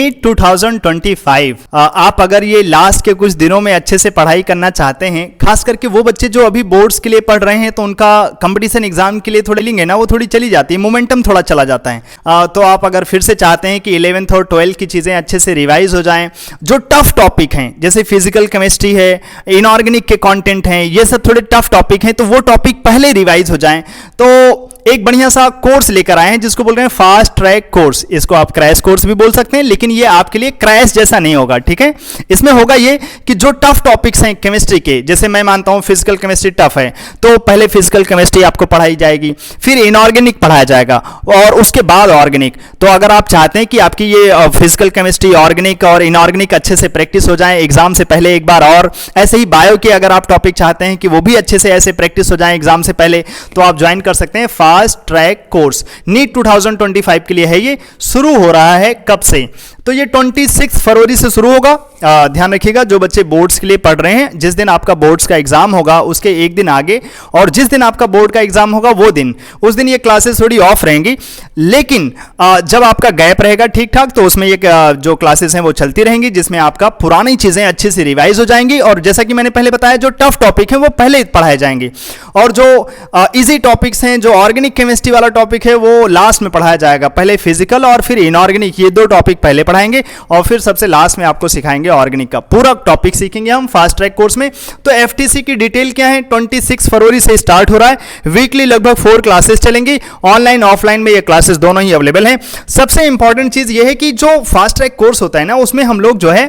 NEET 2025 आप अगर ये लास्ट के कुछ दिनों में अच्छे से पढ़ाई करना चाहते हैं, खास करके वो बच्चे जो अभी बोर्ड्स के लिए पढ़ रहे हैं तो उनका कंपटीशन एग्जाम के लिए थोड़ी लेंगे ना, वो थोड़ी चली जाती है, मोमेंटम थोड़ा चला जाता है। तो आप अगर फिर से चाहते हैं कि 11th और 12th की चीज़ें अच्छे से रिवाइज हो जाएं, जो टफ टॉपिक हैं जैसे फिजिकल केमिस्ट्री है, इनऑर्गेनिक के कंटेंट हैं, ये सब थोड़े टफ टॉपिक हैं, तो वो टॉपिक पहले रिवाइज हो जाएं। तो एक बढ़िया सा कोर्स लेकर आए हैं जिसको बोल रहे हैं फास्ट ट्रैक कोर्स। इसको आप क्रैश कोर्स भी बोल सकते हैं, लेकिन ये आपके लिए क्रैश जैसा नहीं होगा, ठीक है। इसमें होगा ये कि जो टफ टॉपिक्स हैं केमिस्ट्री के, जैसे मैं मानता हूं फिजिकल केमिस्ट्री टफ है, तो पहले फिजिकल केमिस्ट्री आपको पढ़ाई जाएगी, फिर इनऑर्गेनिक पढ़ाया जाएगा और उसके बाद ऑर्गेनिक। तो अगर आप चाहते हैं कि आपकी ये फिजिकल केमिस्ट्री, ऑर्गेनिक और इनऑर्गेनिक अच्छे से प्रैक्टिस हो जाए एग्जाम से पहले एक बार, और ऐसे ही बायो के अगर आप टॉपिक चाहते हैं कि वो भी अच्छे से ऐसे प्रैक्टिस हो जाए एग्जाम से पहले, तो आप ज्वाइन कर सकते हैं फास्ट ट्रैक कोर्स। नीट 2025 के लिए है, ये शुरू हो रहा है कब से? तो ये 26 फरवरी से शुरू होगा। ध्यान रखिएगा जो बच्चे बोर्ड्स के लिए पढ़ रहे हैं, जिस दिन आपका बोर्ड्स का एग्जाम होगा उसके एक दिन आगे, और जिस दिन आपका बोर्ड का एग्जाम होगा वो दिन, उस दिन ये क्लासेस थोड़ी ऑफ रहेंगी, लेकिन जब आपका गैप रहेगा ठीक ठाक तो उसमें ये जो क्लासेस हैं वो चलती रहेंगी, जिसमें आपका पुरानी चीजें अच्छे से रिवाइज हो जाएंगी, और जैसा कि मैंने पहले बताया जो टफ टॉपिक है वो पहले पढ़ाए जाएंगे, और जो इजी टॉपिक्स हैं, जो ऑर्गेनिक केमिस्ट्री वाला टॉपिक है वो लास्ट में पढ़ाया जाएगा। पहले फिजिकल और फिर इनऑर्गेनिक, ये दो टॉपिक पहले पढ़ाएंगे और फिर सबसे लास्ट में आपको सिखाएंगे ऑर्गेनिक का पूरा टॉपिक सीखेंगे हम फास्ट ट्रैक कोर्स में। तो एफटीसी की डिटेल क्या है? 26 फरवरी से स्टार्ट हो रहा है, वीकली लगभग 4 क्लासेस चलेंगी, ऑनलाइन ऑफलाइन में ये क्लासेस दोनों ही अवेलेबल हैं। सबसे इंपॉर्टेंट चीज ये है कि जो फास्ट ट्रैक कोर्स होता है ना, उसमें हम लोग जो है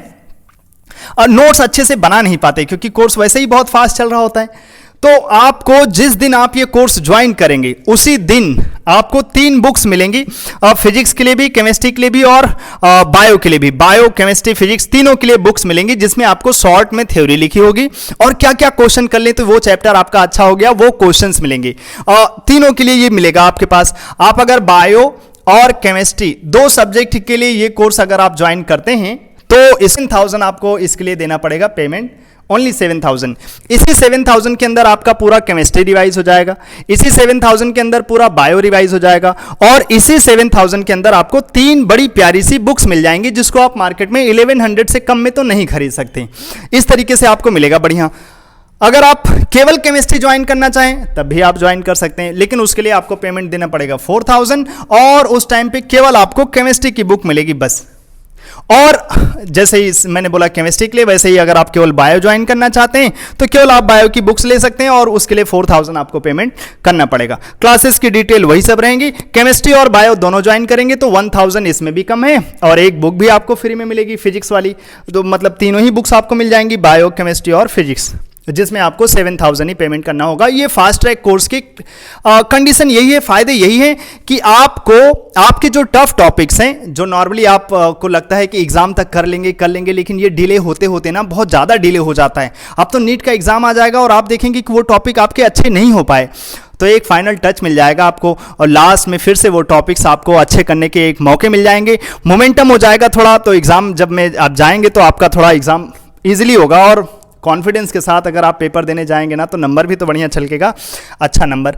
नोट्स अच्छे से बना नहीं पाते, क्योंकि कोर्स वैसे ही बहुत फास्ट चल रहा होता है। तो आपको जिस दिन आप ये कोर्स ज्वाइन करेंगे उसी दिन आपको 3 बुक्स मिलेंगी, फिजिक्स के लिए भी, केमिस्ट्री के लिए भी और बायो के लिए भी। बायो, केमिस्ट्री, फिजिक्स तीनों के लिए बुक्स मिलेंगी, जिसमें आपको शॉर्ट में थ्योरी लिखी होगी और क्या क्या क्वेश्चन कर ले तो वो चैप्टर आपका अच्छा हो गया, वो क्वेश्चंस मिलेंगे। तीनों के लिए ये मिलेगा आपके पास। आप अगर बायो और केमिस्ट्री 2 सब्जेक्ट के लिए ये कोर्स अगर आप ज्वाइन करते हैं तो 7,000 आपको इसके लिए देना पड़ेगा पेमेंट, ओनली 7,000। इसी 7,000 के अंदर आपका पूरा केमिस्ट्री रिवाइज हो जाएगा, इसी 7,000 के अंदर पूरा बायो रिवाइज हो जाएगा, और इसी 7,000 के अंदर आपको 3 बड़ी प्यारी सी बुक्स मिल जाएंगी, जिसको आप मार्केट में 1100 से कम में तो नहीं खरीद सकते। इस तरीके से आपको मिलेगा बढ़िया। अगर आप केवल केमिस्ट्री ज्वाइन करना चाहें तब भी आप ज्वाइन कर सकते हैं, लेकिन उसके लिए आपको पेमेंट देना पड़ेगा 4,000, और उस टाइम पे केवल आपको केमिस्ट्री की बुक मिलेगी बस। और जैसे ही मैंने बोला केमिस्ट्री के लिए, वैसे ही अगर आप केवल बायो ज्वाइन करना चाहते हैं तो केवल आप बायो की बुक्स ले सकते हैं, और उसके लिए 4,000 आपको पेमेंट करना पड़ेगा। क्लासेस की डिटेल वही सब रहेंगी। केमिस्ट्री और बायो दोनों ज्वाइन करेंगे तो 1,000 इसमें भी कम है, और एक बुक भी आपको फ्री में मिलेगी फिजिक्स वाली। तो मतलब तीनों ही बुक्स आपको मिल जाएंगी, बायो, केमिस्ट्री और फिजिक्स, जिसमें आपको 7,000 ही पेमेंट करना होगा। ये फास्ट ट्रैक कोर्स की कंडीशन यही है, फायदे यही है कि आपको आपके जो टफ टॉपिक्स हैं, जो नॉर्मली आपको लगता है कि एग्जाम तक कर लेंगे, लेकिन ये डिले होते होते ना बहुत ज़्यादा डिले हो जाता है। अब तो नीट का एग्जाम आ जाएगा और आप देखेंगे कि वो टॉपिक आपके अच्छे नहीं हो पाए, तो एक फाइनल टच मिल जाएगा आपको, और लास्ट में फिर से वो टॉपिक्स आपको अच्छे करने के एक मौके मिल जाएंगे, मोमेंटम हो जाएगा थोड़ा। तो एग्जाम जब में आप जाएंगे तो आपका थोड़ा एग्जाम ईजिली होगा, और कॉन्फिडेंस के साथ अगर आप पेपर देने जाएंगे ना तो नंबर भी तो बढ़िया छलकेगा, अच्छा नंबर।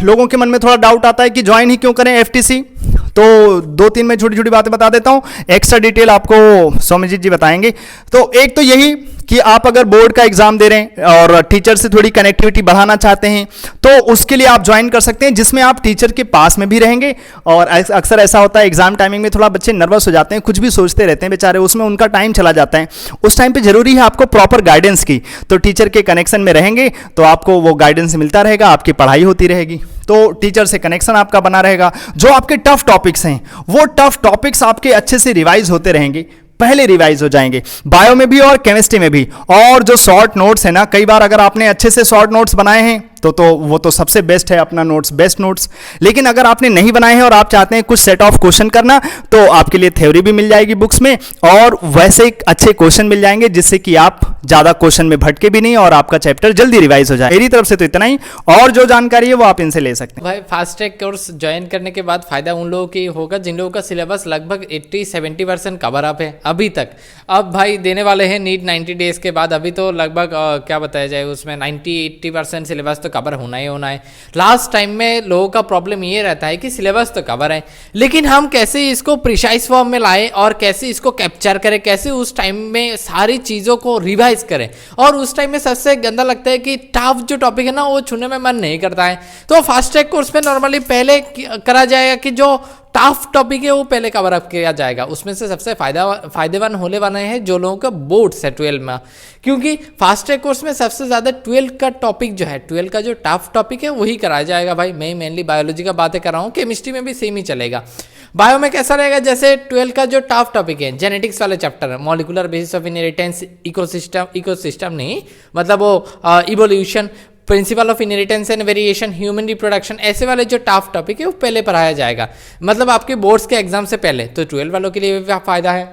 लोगों के मन में थोड़ा डाउट आता है कि ज्वाइन ही क्यों करें एफटीसी, तो 2-3 में छोटी छोटी बातें बता देता हूं, एक्स्ट्रा डिटेल आपको सौम्यजीत जी बताएंगे। तो एक तो यही कि आप अगर बोर्ड का एग्जाम दे रहे हैं और टीचर से थोड़ी कनेक्टिविटी बढ़ाना चाहते हैं तो उसके लिए आप ज्वाइन कर सकते हैं, जिसमें आप टीचर के पास में भी रहेंगे। और अक्सर ऐसा होता है एग्जाम टाइमिंग में थोड़ा बच्चे नर्वस हो जाते हैं, कुछ भी सोचते रहते हैं बेचारे, उसमें उनका टाइम चला जाता है। उस टाइम पे जरूरी है आपको प्रॉपर गाइडेंस की, तो टीचर के कनेक्शन में रहेंगे तो आपको वो गाइडेंस मिलता रहेगा, आपकी पढ़ाई होती रहेगी, तो टीचर से कनेक्शन आपका बना रहेगा। जो आपके टफ टॉपिक्स हैं वो टफ टॉपिक्स आपके अच्छे से रिवाइज होते रहेंगे, पहले रिवाइज हो जाएंगे, बायो में भी और केमिस्ट्री में भी। और जो शॉर्ट नोट्स है ना, कई बार अगर आपने अच्छे से शॉर्ट नोट्स बनाए हैं तो वो तो सबसे बेस्ट है, अपना नोट्स बेस्ट नोट्स। लेकिन अगर आपने नहीं बनाए हैं और आप चाहते हैं कुछ सेट ऑफ क्वेश्चन करना, तो आपके लिए थ्योरी भी मिल जाएगी बुक्स में, और वैसे अच्छे क्वेश्चन मिल जाएंगे, जिससे कि आप ज्यादा क्वेश्चन में भटके भी नहीं और आपका चैप्टर जल्दी रिवाइज हो जाए। मेरी तरफ से तो इतना ही, और जो जानकारी है वो आप इनसे ले सकते हैं। भाई फास्ट ट्रैक कोर्स ज्वाइन करने के बाद फायदा उन लोगों की होगा जिन लोगों का सिलेबस लगभग 80-70% कवर अप है अभी तक। अब भाई देने वाले हैं नीट 90 डेज के बाद, अभी तो लगभग क्या बताया जाए उसमें 90-80% सिलेबस तो तो कवर होना ही होना है। लास्ट टाइम में लोगों का प्रॉब्लम ये रहता है कि सिलेबस तो कवर है, लेकिन हम कैसे इसको प्रिसाइज फॉर्म में लाएं और कैसे इसको कैप्चर करें, कैसे उस टाइम में सारी चीज़ों को रिवाइज करें। और उस टाइम में सबसे गंदा लगता है कि टफ जो टॉपिक है ना वो छूने में मन नहीं करता है। तो फास्ट ट्रैक कोर्स में नॉर्मली पहले करा जाएगा कि जो टफ टॉपिक है वो पहले कवर अप किया जाएगा। उसमें से सबसे फायदेमंद होने वाले हैं जो लोगों का बोर्ड्स है 12 में, क्योंकि फास्ट ट्रैक कोर्स में सबसे ज़्यादा 12 का टॉपिक जो है, 12 का जो टफ टॉपिक है वही कराया जाएगा भाई। मैं मेनली बायोलॉजी का बातें कर रहा हूँ, केमिस्ट्री में भी सेम ही चलेगा। बायो में कैसा रहेगा, जैसे 12 का जो टफ टॉपिक है जेनेटिक्स वाले चैप्टर है, molecular basis of inheritance, ecosystem नहीं मतलब वो evolution, principle of inheritance and variation, human reproduction, ऐसे वाले जो टफ टॉपिक है वो पहले पढ़ाया जाएगा, मतलब आपके बोर्ड्स के एग्जाम से पहले। तो 12 वालों के लिए भी फायदा है।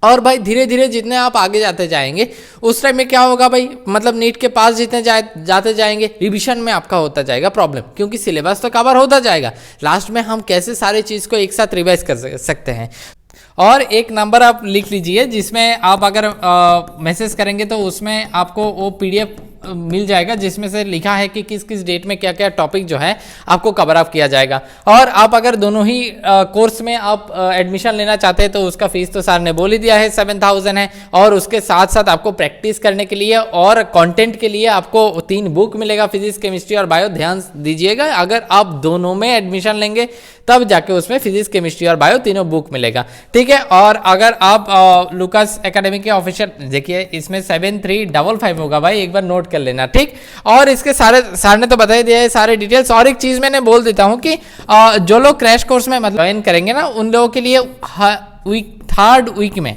और भाई धीरे धीरे जितने आप आगे जाते जाएंगे उस टाइम में क्या होगा भाई, मतलब नीट के पास जितने जाते जाएंगे रिवीजन में आपका होता जाएगा प्रॉब्लम, क्योंकि सिलेबस तो कवर होता जाएगा। लास्ट में हम कैसे सारे चीज़ को एक साथ रिवाइज कर सकते हैं। और एक नंबर आप लिख लीजिए जिसमें आप अगर मैसेज करेंगे तो उसमें आपको वो PDF मिल जाएगा जिसमें से लिखा है कि किस किस डेट में क्या क्या टॉपिक जो है आपको कवर अप किया जाएगा। और आप अगर दोनों ही कोर्स में आप एडमिशन लेना चाहते हैं तो उसका फीस तो सर ने बोल ही दिया है 7000 है। और उसके साथ साथ आपको प्रैक्टिस करने के लिए और कंटेंट के लिए आपको 3 बुक मिलेगा, फिजिक्स, केमिस्ट्री और बायो। ध्यान दीजिएगा, अगर आप दोनों में एडमिशन लेंगे तब जाके उसमें फिजिक्स, केमिस्ट्री और बायो तीनों बुक मिलेगा, ठीक है। और अगर आप लुकास एकेडमी के ऑफिशियल देखिए, इसमें 7355 होगा भाई, एक बार नोट कर लेना, ठीक। और इसके सारे सर ने तो बता ही दिया है सारे डिटेल्स। और एक चीज मैंने बोल देता हूं कि जो लोग क्रैश कोर्स में मतलब ज्वाइन करेंगे ना उन लोगों के लिए थर्ड वीक में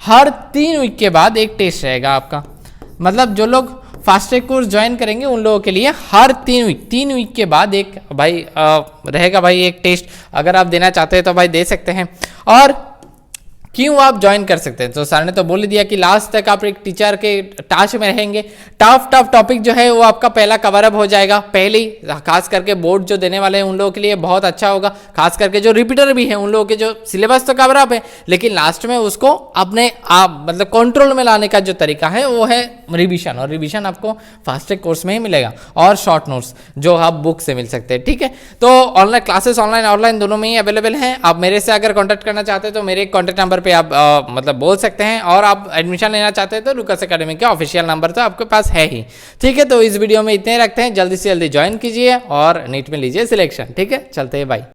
हर 3 वीक के बाद एक टेस्ट रहेगा आपका। मतलब जो लोग फास्ट ट्रैक कोर्स ज्वाइन करेंगे उन लोगों के लिए हर 3 वीक के बाद एक भाई रहेगा भाई एक टेस्ट। अगर आप देना चाहते हैं तो भाई दे सकते हैं। और क्यों आप ज्वाइन कर सकते हैं, तो सर ने तो बोल दिया कि लास्ट तक आप एक टीचर के टाच में रहेंगे। टफ टॉपिक जो है वो आपका पहला कवर अप हो जाएगा पहले ही। खास करके बोर्ड जो देने वाले हैं उन लोगों के लिए बहुत अच्छा होगा, खास करके जो रिपीटर भी हैं उन लोगों के जो सिलेबस तो कवर अप है लेकिन लास्ट में उसको अपने आप मतलब कंट्रोल में लाने का जो तरीका है वो है रिविजन। और रिविजन आपको फास्ट ट्रैक कोर्स में ही मिलेगा और शॉर्ट नोट्स जो आप बुक से मिल सकते हैं, ठीक है। तो ऑनलाइन क्लासेस ऑनलाइन दोनों में ही अवेलेबल हैं। आप मेरे से अगर कॉन्टैक्ट करना चाहते हैं तो मेरे कॉन्टैक्ट नंबर पे आप मतलब बोल सकते हैं। और आप एडमिशन लेना चाहते हैं तो लुकास एकेडमी का ऑफिशियल नंबर तो आपके पास है ही, ठीक है। तो इस वीडियो में इतने रखते हैं, जल्दी से जल्दी ज्वाइन कीजिए और नीट में लीजिए सिलेक्शन, ठीक है। चलते हैं, बाय।